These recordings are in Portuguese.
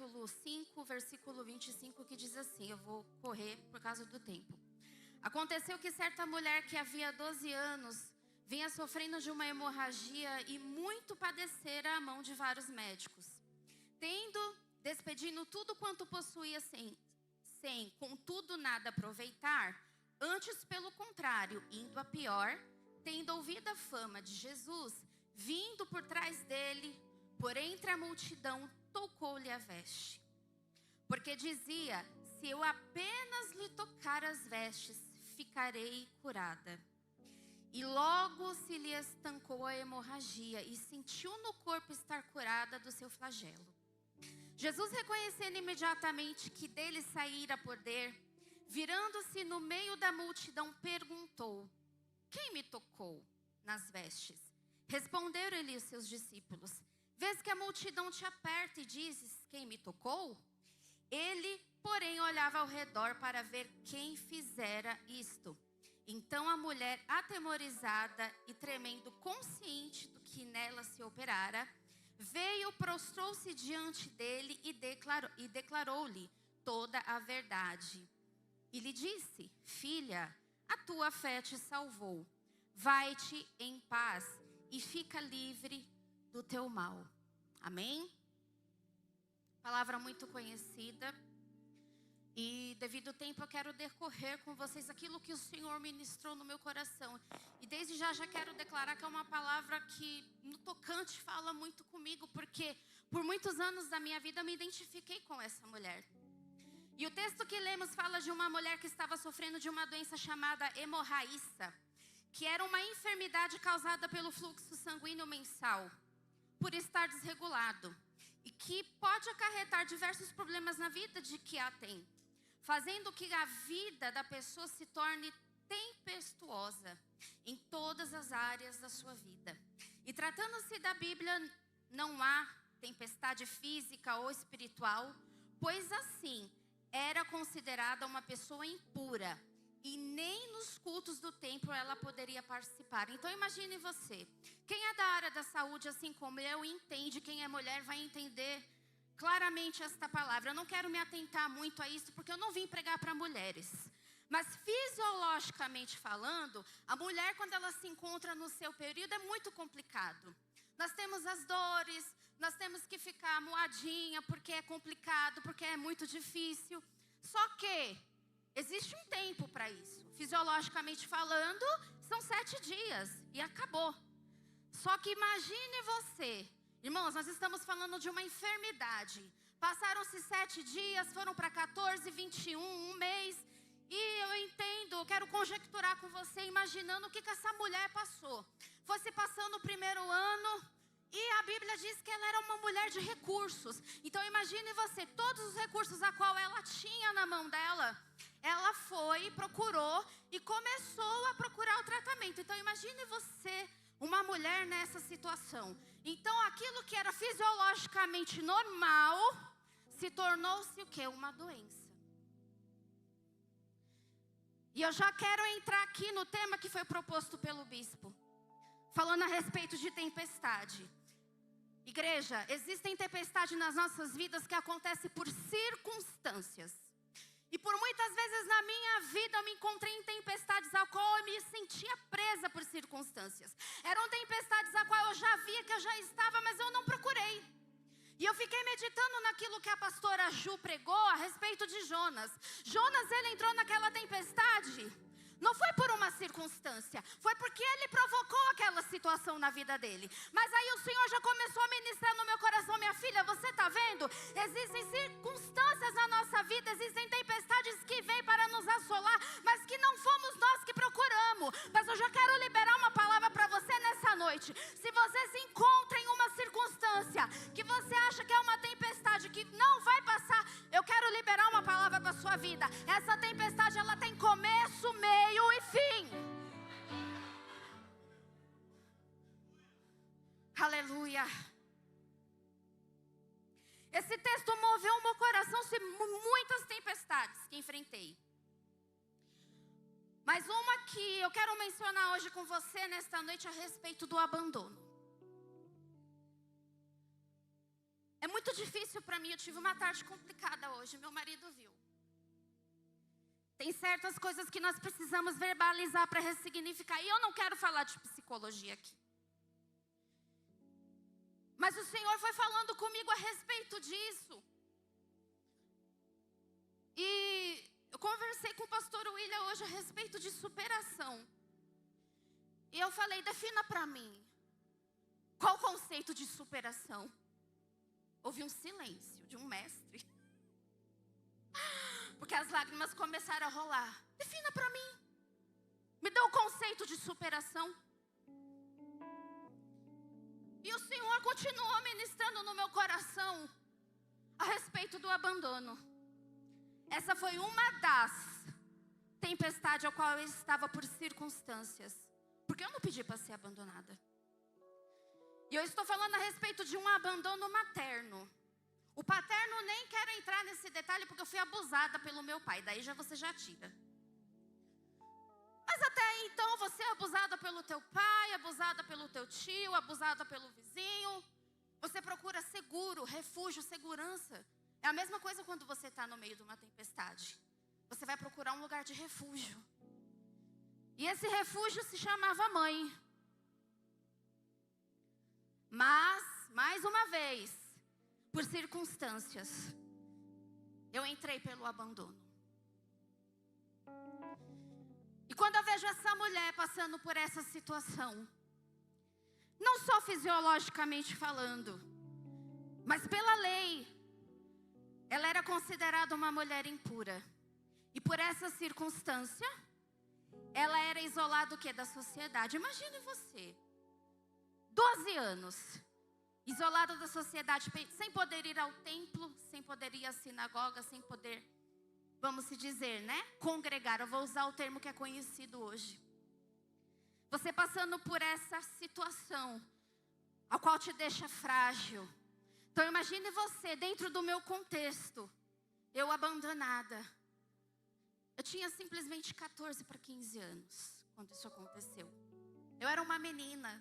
capítulo 5, versículo 25, que diz assim, eu vou correr por causa do tempo. Aconteceu que certa mulher que havia 12 anos vinha sofrendo de uma hemorragia e muito padecera à mão de vários médicos. Despedindo tudo quanto possuía sem contudo nada aproveitar, antes pelo contrário, indo a pior, tendo ouvido a fama de Jesus, vindo por trás dele, por entre a multidão, tocou-lhe a veste. Porque dizia, se eu apenas lhe tocar as vestes, ficarei curada. E logo se lhe estancou a hemorragia e sentiu no corpo estar curada do seu flagelo. Jesus, reconhecendo imediatamente que dele saíra poder, virando-se no meio da multidão, perguntou, quem me tocou nas vestes? Responderam-lhe os seus discípulos, vês que a multidão te aperta e dizes, quem me tocou? Ele, porém, olhava ao redor para ver quem fizera isto. Então a mulher, atemorizada e tremendo, consciente do que nela se operara, veio, prostrou-se diante dele e declarou-lhe toda a verdade. E lhe disse, filha, a tua fé te salvou. Vai-te em paz e fica livre do teu mal. Amém? Palavra muito conhecida. E devido ao tempo eu quero decorrer com vocês aquilo que o Senhor ministrou no meu coração. E desde já quero declarar que é uma palavra que no tocante fala muito comigo. Porque por muitos anos da minha vida eu me identifiquei com essa mulher. E o texto que lemos fala de uma mulher que estava sofrendo de uma doença chamada hemorraíça. Que era uma enfermidade causada pelo fluxo sanguíneo mensal. Por estar desregulado. E que pode acarretar diversos problemas na vida de que a tem. Fazendo que a vida da pessoa se torne tempestuosa em todas as áreas da sua vida. E tratando-se da Bíblia, não há tempestade física ou espiritual, pois assim era considerada uma pessoa impura. E nem nos cultos do templo ela poderia participar. Então imagine você, quem é da área da saúde, assim como eu, entende, quem é mulher vai entender claramente esta palavra. Eu não quero me atentar muito a isso, porque eu não vim pregar para mulheres. Mas fisiologicamente falando, a mulher quando ela se encontra no seu período é muito complicado. Nós temos as dores, nós temos que ficar moadinha porque é complicado, porque é muito difícil. Só que existe um tempo para isso. Fisiologicamente falando, são 7 dias e acabou. Só que imagine você, irmãos, nós estamos falando de uma enfermidade. Passaram-se 7 dias, foram para 14, 21, um mês. E eu entendo, eu quero conjecturar com você, imaginando o que essa mulher passou. Fosse passando o primeiro ano e a Bíblia diz que ela era uma mulher de recursos. Então imagine você, todos os recursos a qual ela tinha na mão dela, ela foi, procurou e começou a procurar o tratamento. Então imagine você, uma mulher nessa situação. Então aquilo que era fisiologicamente normal, se tornou-se o quê? Uma doença. E eu já quero entrar aqui no tema que foi proposto pelo bispo, falando a respeito de tempestade. Igreja, existem tempestades nas nossas vidas que acontecem por circunstâncias. E por muitas vezes na minha vida eu me encontrei em tempestades a qual eu me sentia presa por circunstâncias. Eram tempestades a qual eu já via que eu já estava, mas eu não procurei. E eu fiquei meditando naquilo que a pastora Ju pregou a respeito de Jonas. Jonas, ele entrou naquela tempestade, não foi por uma circunstância, foi porque ele provocou aquela situação na vida dele. Mas aí o Senhor já começou a ministrar no meu coração, minha filha, você está vendo? Existem circunstâncias na nossa vida, existem tempestades que vêm para nos assolar, mas que não fomos nós que procuramos. Mas eu já quero liberar uma palavra para você nessa noite. Se você se encontra em uma circunstância que você acha que é uma tempestade que não vai passar, eu quero liberar uma palavra para a sua vida. Essa tempestade, ela tem começo, meio e fim. Aleluia. Esse texto moveu o meu coração sobre muitas tempestades que enfrentei. Mas uma que eu quero mencionar hoje com você nesta noite a respeito do abandono. É muito difícil para mim, eu tive uma tarde complicada hoje, meu marido viu. Tem certas coisas que nós precisamos verbalizar para ressignificar. E eu não quero falar de psicologia aqui. Mas o Senhor foi falando comigo a respeito disso. E eu conversei com o pastor William hoje a respeito de superação. E eu falei, defina para mim, qual o conceito de superação? Houve um silêncio de um mestre. Porque as lágrimas começaram a rolar. Defina para mim. Me dê o conceito de superação. E o Senhor continuou ministrando no meu coração a respeito do abandono. Essa foi uma das tempestades ao qual eu estava por circunstâncias. Porque eu não pedi para ser abandonada. E eu estou falando a respeito de um abandono materno. O paterno nem quero entrar nesse detalhe porque eu fui abusada pelo meu pai. Daí você já tira. Mas até aí, então você é abusada pelo teu pai, abusada pelo teu tio, abusada pelo vizinho. Você procura seguro, refúgio, segurança. É a mesma coisa quando você está no meio de uma tempestade. Você vai procurar um lugar de refúgio. E esse refúgio se chamava mãe. Mas, mais uma vez, por circunstâncias, eu entrei pelo abandono. E quando eu vejo essa mulher passando por essa situação, não só fisiologicamente falando, mas pela lei, ela era considerada uma mulher impura. E por essa circunstância, ela era isolada o quê? Da sociedade. Imagine você, 12 anos, isolada da sociedade, sem poder ir ao templo, sem poder ir à sinagoga, sem poder, vamos se dizer, né? Congregar, eu vou usar o termo que é conhecido hoje. Você passando por essa situação, a qual te deixa frágil. Então imagine você, dentro do meu contexto, eu abandonada. Eu tinha simplesmente 14 para 15 anos, quando isso aconteceu. Eu era uma menina.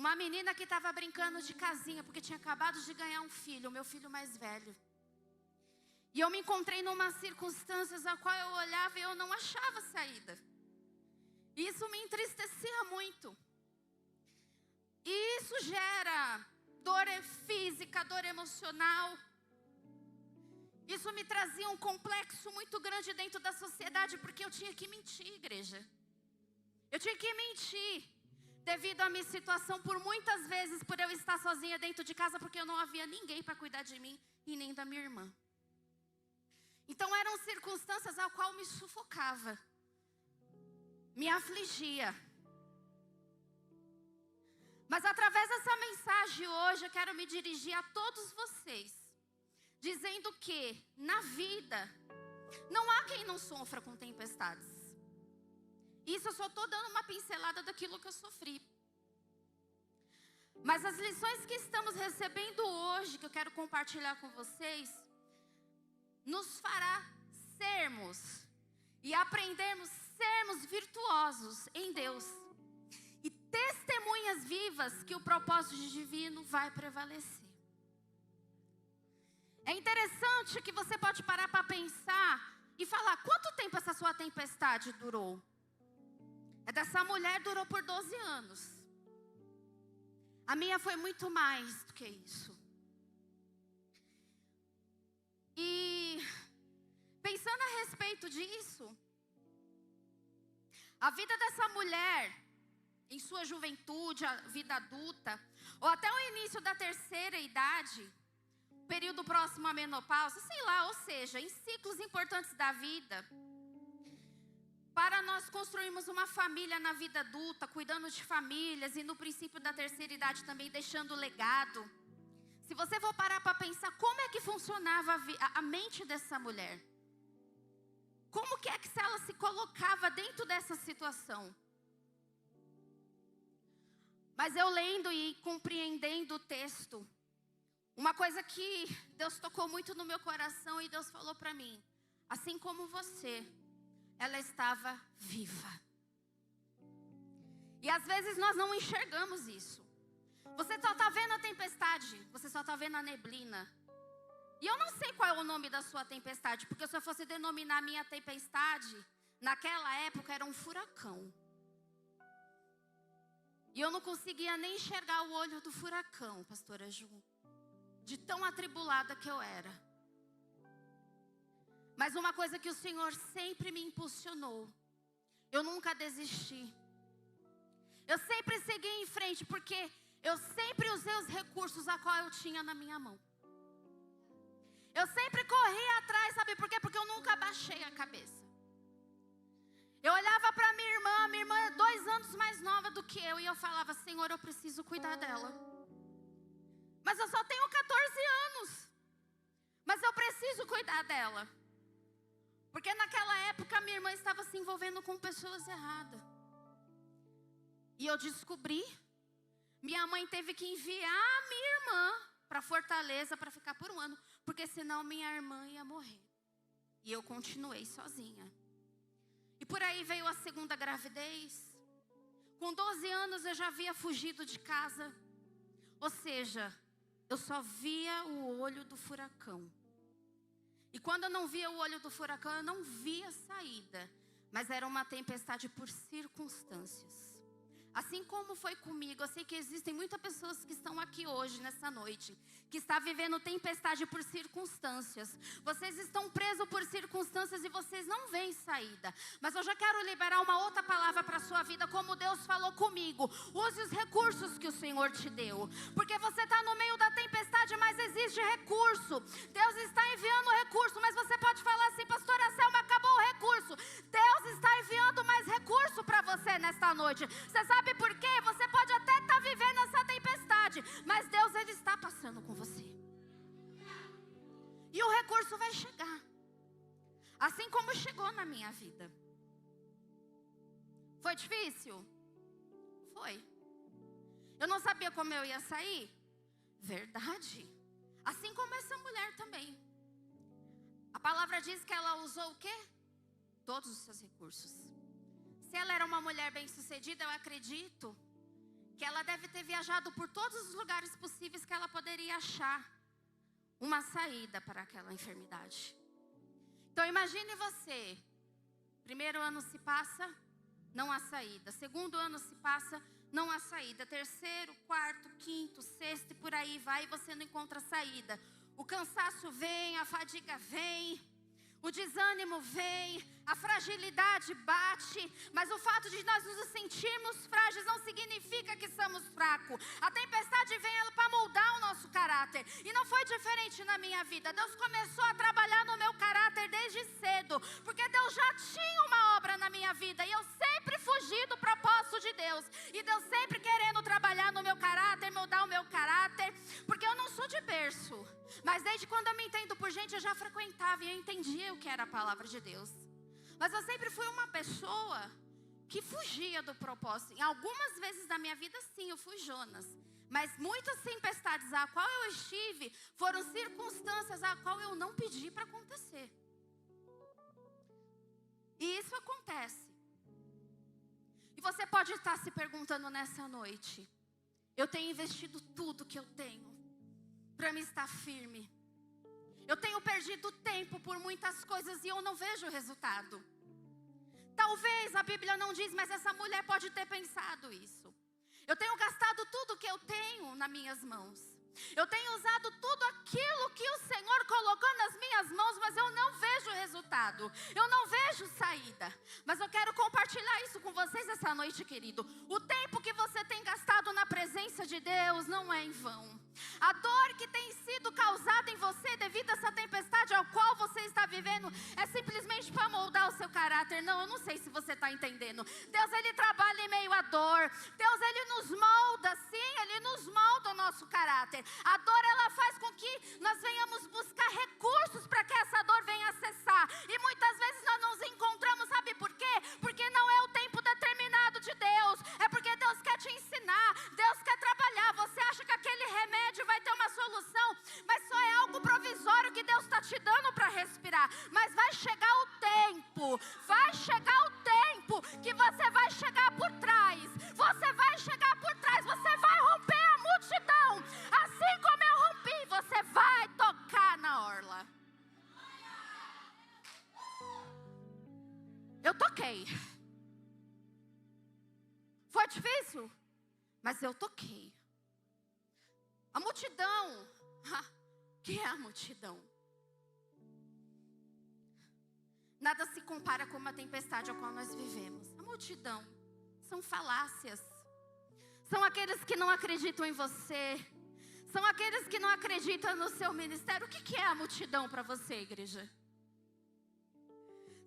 Uma menina que estava brincando de casinha, porque tinha acabado de ganhar um filho, o meu filho mais velho. E eu me encontrei numa circunstâncias a qual eu olhava e eu não achava saída. E isso me entristecia muito. E isso gera dor física, dor emocional. Isso me trazia um complexo muito grande dentro da sociedade, porque eu tinha que mentir, igreja. Eu tinha que mentir. Devido à minha situação, por muitas vezes, por eu estar sozinha dentro de casa, porque eu não havia ninguém para cuidar de mim e nem da minha irmã. Então eram circunstâncias ao qual me sufocava, me afligia. Mas através dessa mensagem hoje, eu quero me dirigir a todos vocês, dizendo que na vida, não há quem não sofra com tempestades. Isso eu só estou dando uma pincelada daquilo que eu sofri. Mas as lições que estamos recebendo hoje, que eu quero compartilhar com vocês, nos fará sermos e aprendermos sermos virtuosos em Deus. E testemunhas vivas que o propósito divino vai prevalecer. É interessante que você pode parar para pensar e falar, quanto tempo essa sua tempestade durou? Dessa mulher durou por 12 anos. A minha foi muito mais do que isso. E pensando a respeito disso, a vida dessa mulher, em sua juventude, a vida adulta, ou até o início da terceira idade, período próximo à menopausa, sei lá, ou seja, em ciclos importantes da vida, para nós construirmos uma família na vida adulta, cuidando de famílias e no princípio da terceira idade também deixando legado. Se você for parar para pensar como é que funcionava a mente dessa mulher. Como que é que ela se colocava dentro dessa situação? Mas eu lendo e compreendendo o texto, uma coisa que Deus tocou muito no meu coração e Deus falou para mim, assim como você, ela estava viva. E às vezes nós não enxergamos isso. Você só está vendo a tempestade, você só está vendo a neblina. E eu não sei qual é o nome da sua tempestade, porque se eu fosse denominar a minha tempestade, naquela época era um furacão. E eu não conseguia nem enxergar o olho do furacão, pastora Ju, de tão atribulada que eu era. Mas uma coisa que o Senhor sempre me impulsionou, eu nunca desisti. Eu sempre segui em frente, porque eu sempre usei os recursos a qual eu tinha na minha mão. Eu sempre corri atrás, sabe por quê? Porque eu nunca baixei a cabeça. Eu olhava para minha irmã é 2 anos mais nova do que eu, e eu falava, Senhor, eu preciso cuidar dela. Mas eu só tenho 14 anos. Mas eu preciso cuidar dela. Porque naquela época minha irmã estava se envolvendo com pessoas erradas. E eu descobri, minha mãe teve que enviar a minha irmã para Fortaleza para ficar por 1 ano. Porque senão minha irmã ia morrer. E eu continuei sozinha. E por aí veio a 2ª gravidez. Com 12 anos eu já havia fugido de casa. Ou seja, eu só via o olho do furacão. E quando eu não via o olho do furacão, eu não via saída. Mas era uma tempestade por circunstâncias. Assim como foi comigo, eu sei que existem muitas pessoas que estão aqui hoje, nessa noite, que estão vivendo tempestade por circunstâncias. Vocês estão presos por circunstâncias e vocês não veem saída. Mas eu já quero liberar uma outra palavra para a sua vida, como Deus falou comigo. Use os recursos que o Senhor te deu. Porque você está no meio da tempestade, mas existe recurso. Deus está enviando recurso, mas você pode falar assim, pastora Selma, acabou o recurso. Deus está enviando mais recurso para você nesta noite. Você sabe por quê? Você pode até estar vivendo essa tempestade, mas Deus, Ele está passando com você. E o recurso vai chegar. Assim como chegou na minha vida. Foi difícil? Foi. Eu não sabia como eu ia sair? Verdade. Assim como essa mulher também. A palavra diz que ela usou o quê? Todos os seus recursos. Se ela era uma mulher bem-sucedida, eu acredito que ela deve ter viajado por todos os lugares possíveis que ela poderia achar uma saída para aquela enfermidade. Então imagine você, 1º ano se passa, não há saída. 2º ano se passa, não há saída. 3º, 4º, 5º, 6º e por aí vai, e você não encontra saída. O cansaço vem, a fadiga vem. O desânimo vem, a fragilidade bate, mas o fato de nós nos sentirmos frágeis não significa que somos fracos. A tempestade vem para moldar o nosso caráter. E não foi diferente na minha vida. Deus começou a trabalhar no meu caráter desde cedo, porque Deus já tinha uma obra na minha vida. E eu sempre fugi do propósito de Deus. E Deus sempre querendo trabalhar no meu caráter, moldar o meu caráter, porque eu não sou de berço. Mas desde quando eu me entendo por gente, eu já frequentava e eu entendia o que era a palavra de Deus. Mas eu sempre fui uma pessoa que fugia do propósito. Em algumas vezes da minha vida, sim, eu fui Jonas. Mas muitas tempestades a qual eu estive foram circunstâncias a qual eu não pedi para acontecer. E isso acontece. E você pode estar se perguntando nessa noite: eu tenho investido tudo que eu tenho para me estar firme. Eu tenho perdido tempo por muitas coisas e eu não vejo resultado. Talvez a Bíblia não diz, mas essa mulher pode ter pensado isso. Eu tenho gastado tudo que eu tenho nas minhas mãos. Eu tenho usado tudo aquilo que o Senhor colocou nas minhas mãos, mas eu não vejo resultado. Eu não vejo saída. Mas eu quero compartilhar isso com vocês essa noite, querido. O tempo que você tem gastado na presença de Deus não é em vão. A dor que tem sido causada em você devido a essa tempestade ao qual você está vivendo é simplesmente para moldar o seu caráter. Não, eu não sei se você está entendendo. Deus, Ele trabalha em meio à dor. Deus, Ele nos molda, sim, Ele nos molda o nosso caráter. A dor, ela faz com que nós venhamos buscar recursos para que essa dor venha cessar. E muitas vezes nós nos encontramos, sabe por quê? Porque não é o tempo determinado de Deus. É porque Deus quer te ensinar. Deus quer trabalhar. Você acha que aquele remédio vai ter uma solução, mas só é algo provisório que Deus está te dando para respirar. Mas vai chegar o tempo. Vai chegar o tempo que você vai chegar por trás. Você vai chegar por trás. Você vai romper a multidão. Assim como eu rompi, você vai tocar na horta. toquei. Foi difícil, mas eu toquei. A multidão, que é a multidão? Nada se compara com uma tempestade a qual nós vivemos. A multidão são falácias. São aqueles que não acreditam em você. São aqueles que não acreditam no seu ministério. O que é a multidão para você, igreja?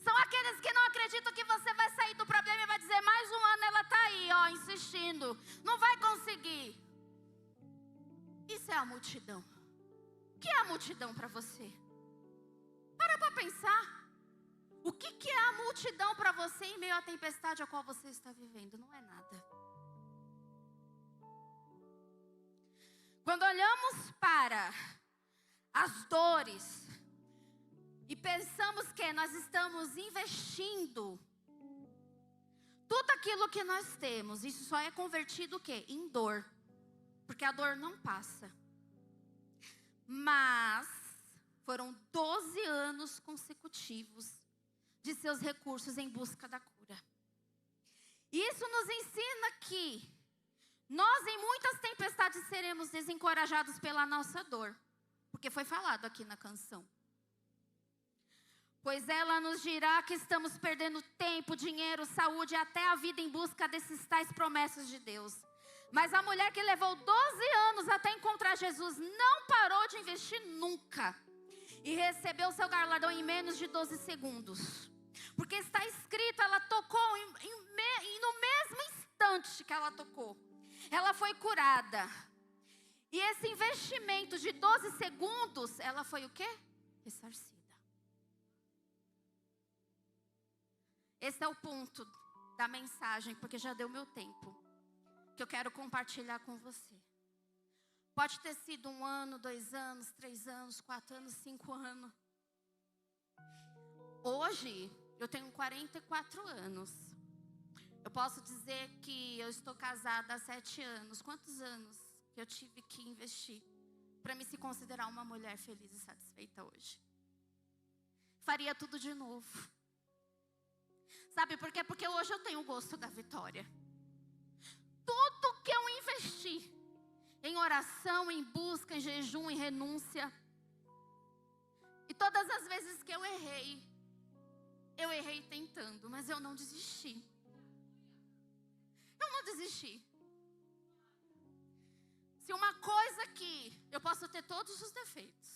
São aqueles que não acreditam que você vai sair do problema e vai dizer, mais um ano ela está aí, ó, insistindo. Não vai conseguir. Isso é a multidão. O que é a multidão para você? Para pensar. O que é a multidão para você em meio à tempestade a qual você está vivendo? Não é nada. Quando olhamos para as dores e pensamos que nós estamos investindo tudo aquilo que nós temos, isso só é convertido o quê? Em dor. Porque a dor não passa. Mas foram 12 anos consecutivos de seus recursos em busca da cura. Isso nos ensina que nós em muitas tempestades seremos desencorajados pela nossa dor. Porque foi falado aqui na canção. Pois ela nos dirá que estamos perdendo tempo, dinheiro, saúde e até a vida em busca desses tais promessas de Deus. Mas a mulher que levou 12 anos até encontrar Jesus não parou de investir nunca. E recebeu seu galardão em menos de 12 segundos. Porque está escrito, ela tocou e no mesmo instante que ela tocou, ela foi curada. E esse investimento de 12 segundos, ela foi o quê? Ressarcida. Esse é o ponto da mensagem, porque já deu meu tempo, que eu quero compartilhar com você. Pode ter sido 1 ano, 2 anos, 3 anos, 4 anos, 5 anos. Hoje, eu tenho 44 anos. Eu posso dizer que eu estou casada há 7 anos. Quantos anos que eu tive que investir para me se considerar uma mulher feliz e satisfeita hoje? Faria tudo de novo. Sabe por quê? Porque hoje eu tenho o gosto da vitória. Tudo que eu investi em oração, em busca, em jejum, em renúncia. E todas as vezes que eu errei tentando, mas eu não desisti. Eu não desisti. Se uma coisa que eu posso ter todos os defeitos,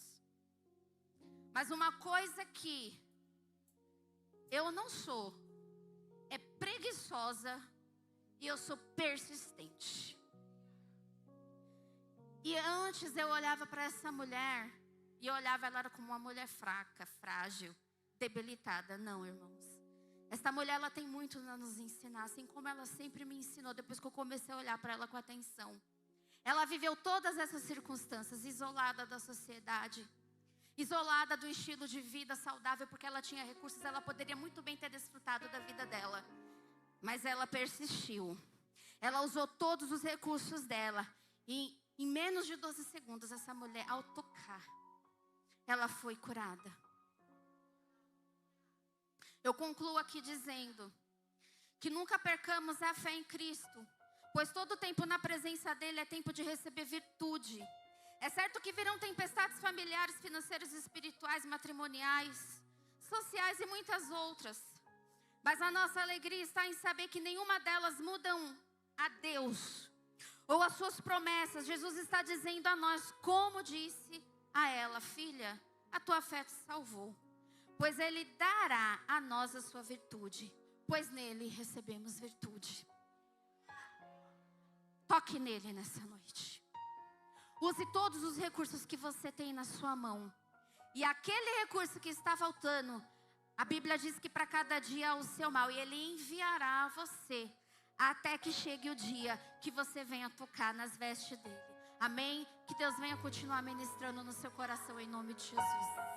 mas uma coisa que eu não sou, é preguiçosa e eu sou persistente. E antes eu olhava para essa mulher e eu olhava ela como uma mulher fraca, frágil, debilitada. Não, irmãos. Essa mulher, ela tem muito a nos ensinar, assim como ela sempre me ensinou depois que eu comecei a olhar para ela com atenção. Ela viveu todas essas circunstâncias, isolada da sociedade, isolada do estilo de vida saudável, porque ela tinha recursos, ela poderia muito bem ter desfrutado da vida dela. Mas ela persistiu. Ela usou todos os recursos dela. E em menos de 12 segundos, essa mulher, ao tocar, ela foi curada. Eu concluo aqui dizendo que nunca percamos a fé em Cristo, pois todo tempo na presença dele é tempo de receber virtude. É certo que virão tempestades familiares, financeiras, espirituais, matrimoniais, sociais e muitas outras. Mas a nossa alegria está em saber que nenhuma delas mudam a Deus ou as suas promessas. Jesus está dizendo a nós, como disse a ela: filha, a tua fé te salvou. Pois ele dará a nós a sua virtude, pois nele recebemos virtude. Toque nele nessa noite. Use todos os recursos que você tem na sua mão. E aquele recurso que está faltando, a Bíblia diz que para cada dia o seu mal. E ele enviará a você, até que chegue o dia que você venha tocar nas vestes dele. Amém? Que Deus venha continuar ministrando no seu coração em nome de Jesus.